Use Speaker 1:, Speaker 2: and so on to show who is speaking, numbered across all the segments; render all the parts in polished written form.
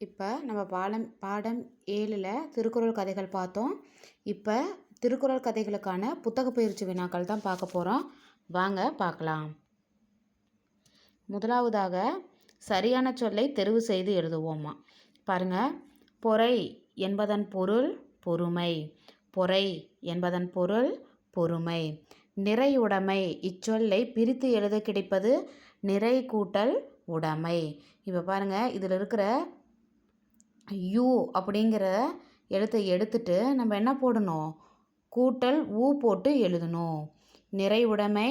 Speaker 1: இப்போ நம்ம பாடம் 7ல் திருக்குறள் கதைகள் பார்த்தோம். இப்போ திருக்குறள் கதைகளுக்கான புத்தக பயிற்சி வினாக்கள் தான் பார்க்க போகிறோம். வாங்க பார்க்கலாம். முதலாவதாக சரியான சொல்லை தெரிவு செய்து எழுதுவோமா. பாருங்க, பொறை என்பதன் பொருள் பொறுமை. பொறை என்பதன் பொருள் பொறுமை. நிறையுடைமை இச்சொல்லை பிரித்து எழுத கிடைப்பது நிறை கூட்டல் உடைமை. இப்போ பாருங்கள், இதில் இருக்கிற யூ அப்படிங்கிற எழுத்தை எடுத்துட்டு நம்ம என்ன போடணும், கூட்டல் ஊ போட்டு எழுதணும். நிறை உடைமை,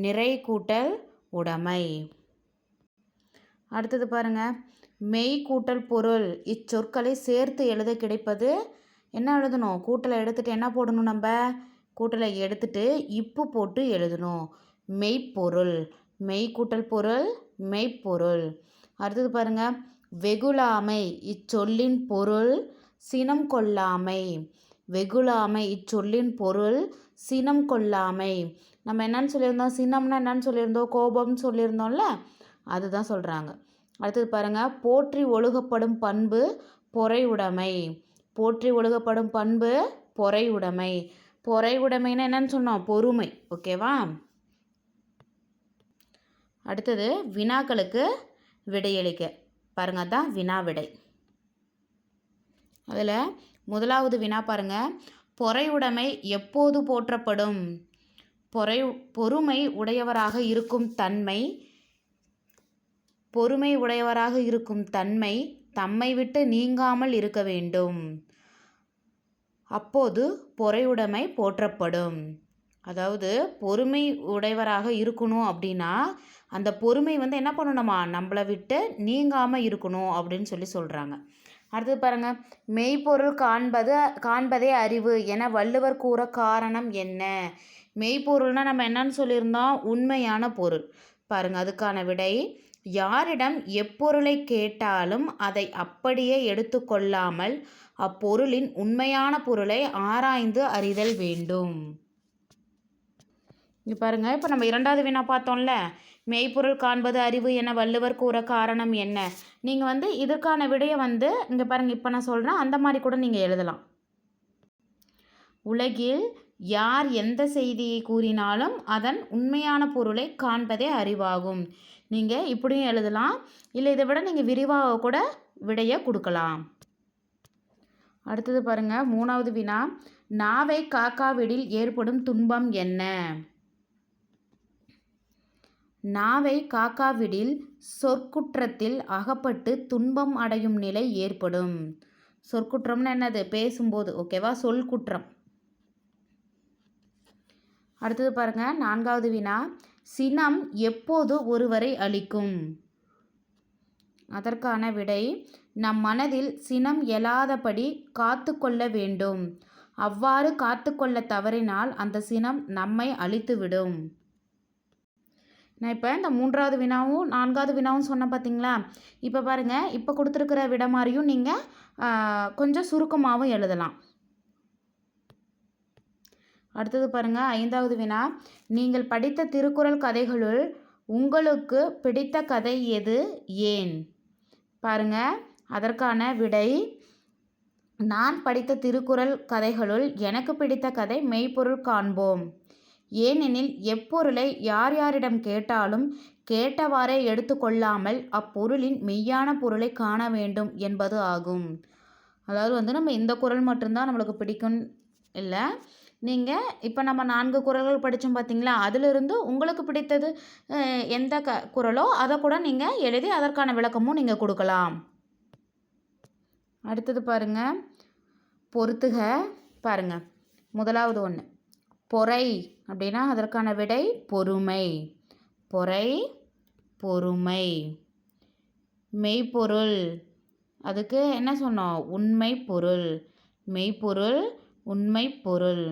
Speaker 1: நிறை கூட்டல் உடைமை. அடுத்தது பாருங்க, மெய் கூட்டல் பொருள் இச்சொற்களை சேர்த்து எழுத கிடைப்பது என்ன எழுதணும், கூட்டலை எடுத்துட்டு என்ன போடணும், நம்ம கூட்டலை எடுத்துட்டு இப்பு போட்டு எழுதணும். மெய்ப்பொருள். மெய் கூட்டல் பொருள் மெய்ப்பொருள். அடுத்தது பாருங்க, வெகுளாமை இச்சொல்லின் பொருள் சினம் கொள்ளாமை. வெகுளாமை இச்சொல்லின் பொருள் சினம் கொள்ளாமை. நம்ம என்னன்னு சொல்லியிருந்தோம், சினம்னா என்னன்னு சொல்லியிருந்தோம், கோபம்னு சொல்லியிருந்தோம்ல, அதுதான் சொல்கிறாங்க. அடுத்தது பாருங்கள், போற்றி ஒழுகப்படும் பண்பு பொறை உடைமை. போற்றி ஒழுகப்படும் பண்பு பொறை உடைமை. பொறை உடைமைன்னா என்னன்னு சொன்னோம், பொறுமை. ஓகேவா. அடுத்தது வினாக்களுக்கு விடையளிக்க பாருங்க, தான் வினா விடை. அதில் முதலாவது வினா பாருங்க, பொறையுடைமை எப்போது போற்றப்படும். பொறுமை உடையவராக இருக்கும் தன்மை, பொறுமை உடையவராக இருக்கும் தன்மை தம்மை விட்டு நீங்காமல் இருக்க வேண்டும். அப்போது பொறையுடைமை போற்றப்படும். அதாவது பொறுமை உடையவராக இருக்கணும் அப்படின்னா அந்த பொறுமை என்ன பண்ணணுமா, நம்மளை விட்டு நீங்காமல் இருக்கணும் அப்படின்னு சொல்கிறாங்க. அடுத்தது பாருங்கள், மெய்ப்பொருள் காண்பதே அறிவு என வள்ளுவர் கூற காரணம் என்ன. மெய்ப்பொருள்னால் நம்ம என்னன்னு சொல்லியிருந்தோம், உண்மையான பொருள். பாருங்கள், அதுக்கான விடை, யாரிடம் எப்பொருளை கேட்டாலும் அதை அப்படியே எடுத்துக்கொள்ளாமல் அப்பொருளின் உண்மையான பொருளை ஆராய்ந்து அறிதல் வேண்டும். இங்கே பாருங்கள், இப்போ நம்ம இரண்டாவது வினா பார்த்தோம்ல, மெய்ப்பொருள் காண்பது அறிவு என வள்ளுவர் கூற காரணம் என்ன. நீங்கள் இதற்கான விடையை இங்கே பாருங்கள், இப்போ நான் சொல்கிறேன், அந்த மாதிரி கூட நீங்கள் எழுதலாம். உலகில் யார் எந்த செய்தியை கூறினாலும் அதன் உண்மையான பொருளை காண்பதே அறிவாகும். நீங்கள் இப்படியும் எழுதலாம், இல்லை இதை விட நீங்கள் விரிவாக கூட விடையை கொடுக்கலாம். அடுத்தது பாருங்கள், மூணாவது வினா, நாவை காக்காவிடில் ஏற்படும் துன்பம் என்ன. நாவை காக்காவிடில் சொற்குற்றத்தில் அகப்பட்டு துன்பம் அடையும் நிலை ஏற்படும். சொற்குற்றம்னு என்னது, பேசும்போது. ஓகேவா, சொல் குற்றம். அடுத்தது பாருங்க, நான்காவது வினா, சினம் எப்போது ஒருவரை அளிக்கும். அதற்கான விடை, நம் மனதில் சினம் எழாதபடி காத்து கொள்ள வேண்டும். அவ்வாறு காத்து கொள்ள தவறினால் அந்த சினம் நம்மை அழித்துவிடும். நான் இப்போ இந்த மூன்றாவது வினாவும் நான்காவது வினாவும் சொன்னேன் பார்த்தீங்களா. இப்போ பாருங்கள், இப்போ கொடுத்துருக்கிற விட மாதிரியும் நீங்கள் கொஞ்சம் சுருக்கமாகவும் எழுதலாம். அடுத்தது பாருங்கள், ஐந்தாவது வினா, நீங்கள் படித்த திருக்குறள் கதைகளுள் உங்களுக்கு பிடித்த கதை எது, ஏன். பாருங்கள், அதற்கான விடை, நான் படித்த திருக்குறள் கதைகளுள் எனக்கு பிடித்த கதை மெய்ப்பொருள் காண்போம். ஏனெனில் எப்பொருளை யார் யாரிடம் கேட்டாலும் கேட்டவாறே எடுத்துக்கொள்ளாமல் அப்பொருளின் மெய்யான பொருளை காண வேண்டும் என்பது ஆகும். அதாவது நம்ம இந்த குறள் மட்டும்தான் நம்மளுக்கு பிடிக்கும் இல்லை, நீங்கள் இப்போ நம்ம 4 குறள்கள் படித்தோம் பார்த்தீங்களா, அதிலிருந்து உங்களுக்கு பிடித்தது எந்த குறளோ அதை கூட நீங்கள் எழுதி அதற்கான விளக்கமும் நீங்கள் கொடுக்கலாம். அடுத்தது பாருங்கள், பொறுத்துக. பாருங்கள், முதலாவது ஒன்று, பொறை அப்படின்னா அதற்கான விடை பொறுமை. பொறை பொறுமை. மெய்ப்பொருள், அதுக்கு என்ன சொன்னோம், உண்மை பொருள். மெய்ப்பொருள் உண்மை பொருள்.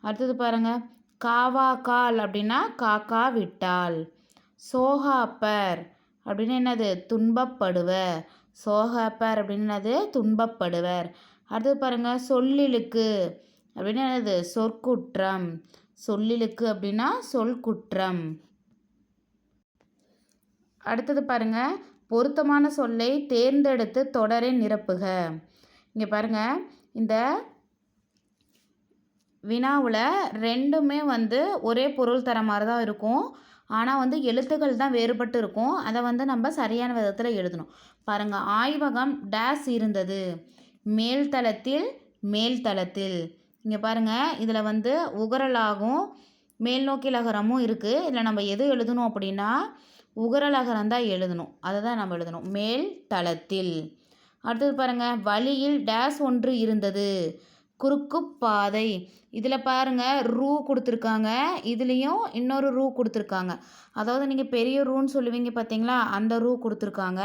Speaker 1: அடுத்தது பாருங்கள், காவா கால் அப்படின்னா காக்கா விட்டால். சோகாப்பர் அப்படின்னு என்னது, துன்பப்படுவர். சோகாப்பர் அப்படின்னு என்னது, துன்பப்படுவர். அடுத்தது பாருங்கள், சொல்லிலுக்கு அப்படின்னு என்னது, சொற்குற்றம். சொல்லிலுக்கு அப்படின்னா சொல் குற்றம். அடுத்தது பாருங்க, பொருத்தமான சொல்லை தேர்ந்தெடுத்து தொடரை நிரப்புக. இங்கே பாருங்கள், இந்த வினாவில் ரெண்டுமே ஒரே பொருள் தர மாதிரி தான் இருக்கும். ஆனால் எழுத்துக்கள் தான் வேறுபட்டு இருக்கும். அதை நம்ம சரியான விதத்தில் எழுதணும். பாருங்கள், ஆய்வகம் டேஸ் இருந்தது. மேல்தளத்தில் மேல்தளத்தில். இங்கே பாருங்கள், இதில் உகரலாகும் மேல் நோக்கி லகரமும் இருக்குது. இதில் நம்ம எது எழுதணும் அப்படின்னா உகரலகரம் தான் எழுதணும். அதை தான் நம்ம எழுதணும், மேல் தளத்தில். அடுத்தது பாருங்கள், வழியில் டேஸ் ஒன்று இருந்தது. குறுக்கு பாதை. இதில் பாருங்கள் ரூ கொடுத்துருக்காங்க, இதுலேயும் இன்னொரு ரூ கொடுத்துருக்காங்க. அதாவது நீங்கள் பெரிய ரூன்னு சொல்லுவீங்க பார்த்தீங்களா, அந்த ரூ கொடுத்துருக்காங்க.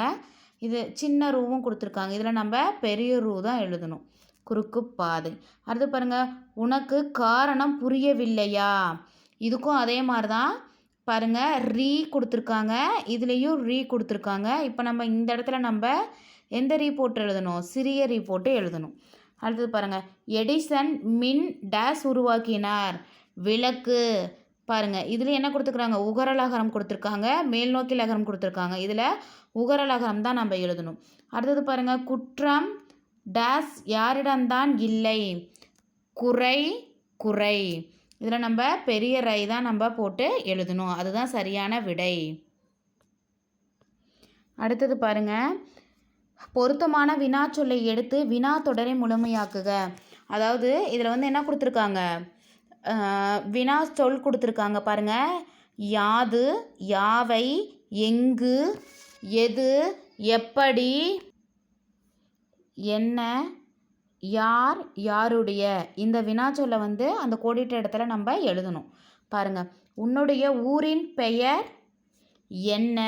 Speaker 1: இது சின்ன ரூவும் கொடுத்துருக்காங்க. இதில் நம்ம பெரிய ரூ தான் எழுதணும், குறுக்கு பாதை. அடுத்து பாருங்கள், உனக்கு காரணம் புரியவில்லையா. இதுக்கும் அதே மாதிரி தான் பாருங்கள், ரீ கொடுத்துருக்காங்க, இதுலேயும் ரீ கொடுத்துருக்காங்க. இப்போ நம்ம இந்த இடத்துல நம்ம எந்த ரீ போட்டு எழுதணும், சிறிய ரீ போட்டு எழுதணும். அடுத்தது பாருங்கள், எடிசன் மின் டேஸ் உருவாக்கினார். விளக்கு. பாருங்கள், இதில் என்ன கொடுத்துருக்குறாங்க, உகரலகரம் கொடுத்துருக்காங்க, மேல் நோக்கி லகரம் கொடுத்துருக்காங்க. இதில் உகரலகரம் தான் நம்ம எழுதணும். அடுத்தது பாருங்கள், குற்றம் டேஸ் யாரிடம்தான் இல்லை. குறை குறை. இதில் நம்ம பெரிய ரை தான் நம்ம போட்டு எழுதணும். அதுதான் சரியான விடை. அடுத்தது பாருங்கள், பொருத்தமான வினாச்சொல்லை எடுத்து வினா தொடரை முழுமையாக்குக. அதாவது இதில் என்ன கொடுத்துருக்காங்க, வினா சொல் கொடுத்துருக்காங்க பாருங்கள். யாது, யாவை, எங்கு, எது, எப்படி, என்ன, யார், யாருடைய. இந்த வினாச்சொல்லை அந்த கோடிட்ட இடத்துல நம்ம எழுதணும். பாருங்கள், உன்னுடைய ஊரின் பெயர் என்ன.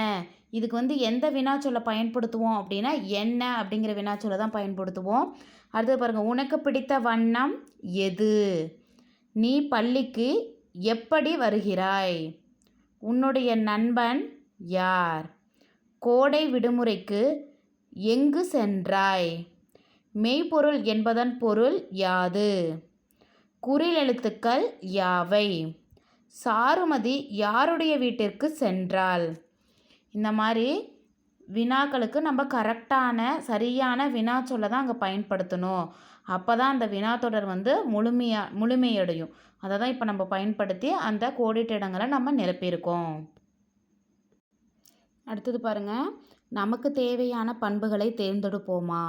Speaker 1: இதுக்கு எந்த வினாச்சொல்லை பயன்படுத்துவோம் அப்படின்னா என்ன அப்படிங்கிற வினாச்சொல்லை தான் பயன்படுத்துவோம். அடுத்தது பாருங்கள், உனக்கு பிடித்த வண்ணம் எது. நீ பள்ளிக்கு எப்படி வருகிறாய். உன்னுடைய நண்பன் யார். கோடை விடுமுறைக்கு எங்கு சென்றாய். மெய்ப்பொருள் என்பதன் பொருள் யாது. குறில் எழுத்துக்கள் யாவை. சாருமதி யாருடைய வீட்டிற்கு சென்றாள். இந்த மாதிரி வினாக்களுக்கு நம்ம கரெக்டான சரியான வினாச்சொல்லை தான் அங்கே பயன்படுத்தணும். அப்போ தான் அந்த வினாத்தொடர் முழுமையடையும். அதை தான் இப்போ நம்ம பயன்படுத்தி அந்த கோடிட்ட இடங்களை நம்ம நிரப்பியிருக்கோம். அடுத்தது பாருங்கள், நமக்கு தேவையான பண்புகளை தேர்ந்தெடுப்போமா.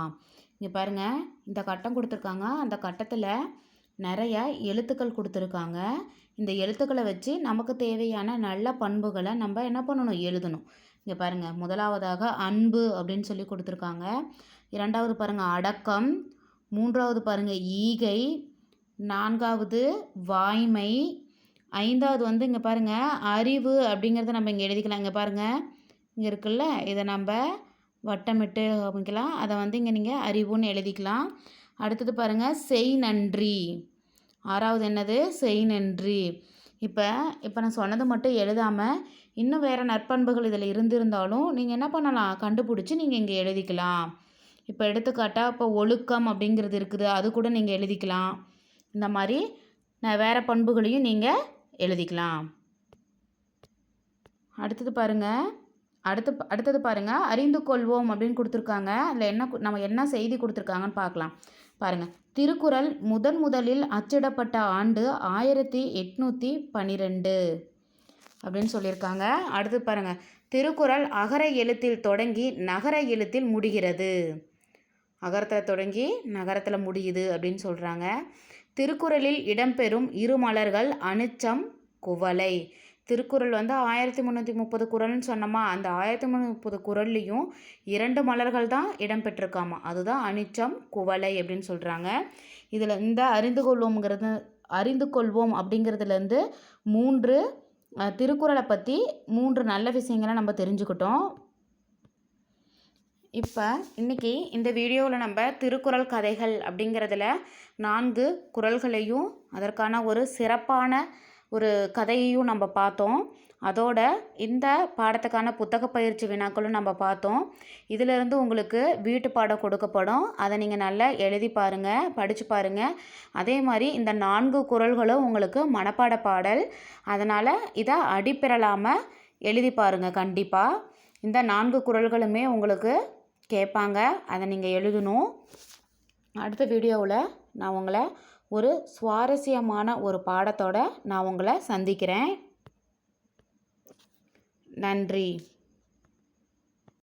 Speaker 1: இங்கே பாருங்கள், இந்த கட்டம் கொடுத்துருக்காங்க. அந்த கட்டத்தில் நிறைய எழுத்துக்கள் கொடுத்துருக்காங்க. இந்த எழுத்துக்களை வச்சு நமக்கு தேவையான நல்ல பண்புகளை நம்ம என்ன பண்ணணும், எழுதணும். இங்கே பாருங்கள், முதலாவதாக அன்பு அப்படின்னு சொல்லி கொடுத்துருக்காங்க. இரண்டாவது பாருங்கள் அடக்கம். மூன்றாவது பாருங்கள் ஈகை. நான்காவது வாய்மை. ஐந்தாவது இங்கே பாருங்கள் அறிவு அப்படிங்கிறத நம்ம இங்கே எழுதிக்கலாம். இங்கே பாருங்கள், இங்கே இருக்குல்ல, இதை நம்ம வட்டமிட்டு அமைக்கலாம். அதை இங்கே நீங்கள் அறிவுன்னு எழுதிக்கலாம். அடுத்தது பாருங்கள் செய் நன்றி. ஆறாவது என்னது, செய் நன்றி. இப்போ நான் சொன்னது மட்டும் எழுதாமல் இன்னும் வேறு நற்பண்புகள் இதில் இருந்திருந்தாலும் நீங்கள் என்ன பண்ணலாம், கண்டுபிடிச்சி நீங்கள் இங்கே எழுதிக்கலாம். இப்போ எடுத்துக்காட்டால் இப்போ ஒழுக்கம் அப்படிங்கிறது இருக்குது, அது கூட நீங்கள் எழுதிக்கலாம். இந்த மாதிரி வேறு பண்புகளையும் நீங்கள் எழுதிக்கலாம். அடுத்தது பாருங்கள் அறிந்து கொள்வோம் அப்படின்னு கொடுத்துருக்காங்க. அதில் நம்ம என்ன செய்தி கொடுத்துருக்காங்கன்னு பார்க்கலாம். பாருங்கள், திருக்குறள் முதலில் அச்சிடப்பட்ட ஆண்டு 1812 அப்படின்னு சொல்லியிருக்காங்க. அடுத்து பாருங்கள், திருக்குறள் அகர எழுத்தில் தொடங்கி நகர எழுத்தில் முடிகிறது. அகரத்தில் தொடங்கி நகரத்தில் முடியுது அப்படின்னு சொல்கிறாங்க. திருக்குறளில் இடம்பெறும் இரு மலர்கள் அனிச்சம், குவளை. திருக்குறள் 1330 குறள்னு சொன்னோமா, அந்த 1330 குறள்லேயும் 2 மலர்கள் தான் இடம்பெற்றிருக்காமா. அதுதான் அனிச்சம், குவளை அப்படின்னு சொல்கிறாங்க. இதில் இந்த அறிந்து கொள்வோம் அப்படிங்கிறதுலேருந்து 3 திருக்குறளை பற்றி 3 நல்ல விஷயங்களை நம்ம தெரிஞ்சுக்கிட்டோம். இப்போ இன்றைக்கி இந்த வீடியோவில் நம்ம திருக்குறள் கதைகள் அப்படிங்கிறதுல 4 குறள்களையும் அதற்கான ஒரு சிறப்பான ஒரு கதையையும் நம்ம பார்த்தோம். அதோட இந்த பாடத்துக்கான புத்தக பயிற்சி வினாக்களும் நம்ம பார்த்தோம். இதிலிருந்து உங்களுக்கு வீட்டு பாடம் கொடுக்கப்படும். அதை நீங்கள் நல்லா எழுதி பாருங்கள், படித்து பாருங்கள். அதே மாதிரி இந்த 4 குறள்களும் உங்களுக்கு மனப்பாட பாடல். அதனால் இதை அடிப்பிரலாமல் எழுதி பாருங்கள் கண்டிப்பாக. இந்த 4 குறள்களுமே உங்களுக்கு கேட்பாங்க. அதை நீங்கள் எழுதணும். அடுத்த வீடியோவில் நான் உங்களை ஒரு சுவாரஸ்யமான ஒரு பாடத்தோட நான் உங்களை சந்திக்கிறேன். நன்றி.